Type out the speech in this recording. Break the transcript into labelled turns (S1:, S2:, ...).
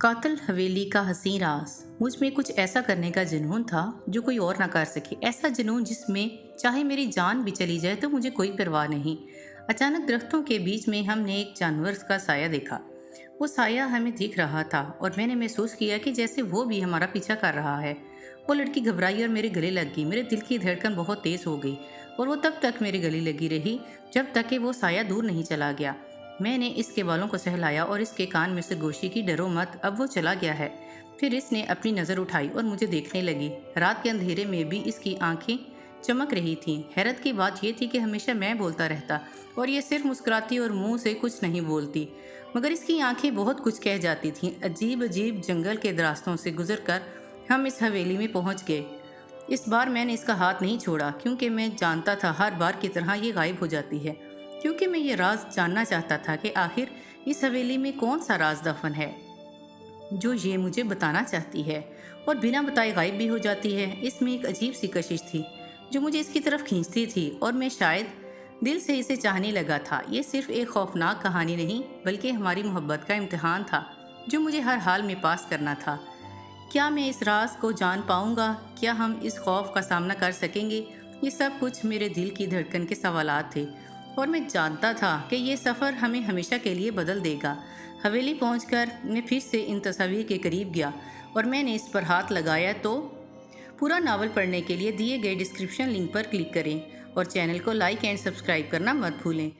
S1: कातिल हवेली का हसीन राज। मुझ में कुछ ऐसा करने का जुनून था जो कोई और ना कर सके। ऐसा जुनून जिसमें चाहे मेरी जान भी चली जाए तो मुझे कोई परवाह नहीं। अचानक दरख्तों के बीच में हमने एक जानवर का साया देखा। वो साया हमें दिख रहा था और मैंने महसूस किया कि जैसे वो भी हमारा पीछा कर रहा है। वो लड़की घबराई और मेरे गले लग गई। मेरे दिल की धड़कन बहुत तेज हो गई और वो तब तक मेरे गले लगी रही जब तक कि वो साया दूर नहीं चला गया। मैंने इसके बालों को सहलाया और इसके कान में से गोशी की डरो मत, अब वो चला गया है। फिर इसने अपनी नज़र उठाई और मुझे देखने लगी। रात के अंधेरे में भी इसकी आंखें चमक रही थीं। हैरत की बात यह थी कि हमेशा मैं बोलता रहता और ये सिर्फ मुस्कुराती और मुंह से कुछ नहीं बोलती, मगर इसकी आंखें बहुत कुछ कह जाती थीं। अजीब अजीब जंगल के रास्तों से गुजरकर हम इस हवेली में पहुंच गए। इस बार मैंने इसका हाथ नहीं छोड़ा क्योंकि मैं जानता था हर बार की तरह ये गायब हो जाती है, क्योंकि मैं ये राज जानना चाहता था कि आखिर इस हवेली में कौन सा राज दफन है जो ये मुझे बताना चाहती है और बिना बताए गायब भी हो जाती है। इसमें एक अजीब सी कशिश थी जो मुझे इसकी तरफ खींचती थी और मैं शायद दिल से इसे चाहने लगा था। ये सिर्फ एक खौफनाक कहानी नहीं बल्कि हमारी मोहब्बत का इम्तिहान था जो मुझे हर हाल में पास करना था। क्या मैं इस राज को जान पाऊंगा? क्या हम इस खौफ का सामना कर सकेंगे? ये सब कुछ मेरे दिल की धड़कन के सवालात थे और मैं जानता था कि ये सफ़र हमें हमेशा के लिए बदल देगा। हवेली पहुंचकर मैं फिर से इन तस्वीर के करीब गया और मैंने इस पर हाथ लगाया। तो पूरा नावल पढ़ने के लिए दिए गए डिस्क्रिप्शन लिंक पर क्लिक करें और चैनल को लाइक एंड सब्सक्राइब करना मत भूलें।